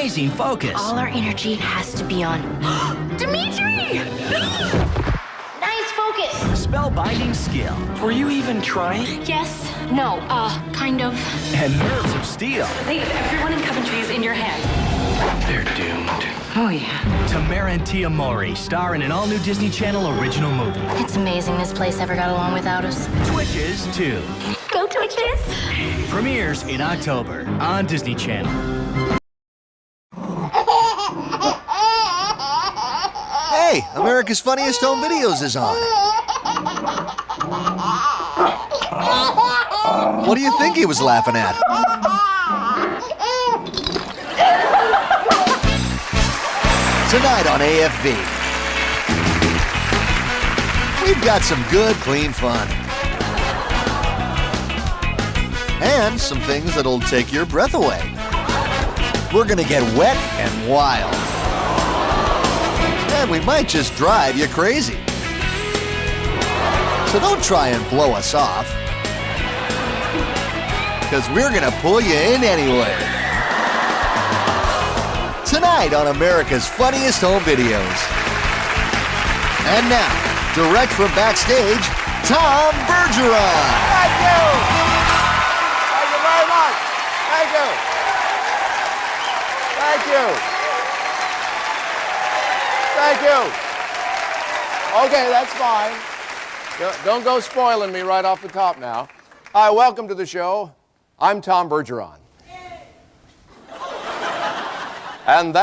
amazing focus. All our energy has to be on Dimitri! Nice focus. Spellbinding skill. Were you even trying? Yes. No. Kind of. And nerves of steel. Think everyone in Coventry is in your hands. They're doomed. Oh, yeah. Tamara and Tia Mowry star in an all-new Disney Channel original movie. It's amazing this place ever got along without us. Twitches 2. Go Twitches! Premieres in October on Disney Channel. Hey, America's Funniest Home Videos is on. What do you think he was laughing at? Tonight on AFV. We've got some good, clean fun. And some things that'll take your breath away. We're gonna get wet and wild. And we might just drive you crazy. So don't try and blow us off, because we're gonna pull you in anyway. Tonight on America's Funniest Home Videos. And now, direct from backstage, Tom Bergeron. Thank you! Thank you very much! Thank you! Thank you! Thank you! Okay, that's fine. Don't go spoiling me right off the top now. Hi, welcome to the show. I'm Tom Bergeron. And that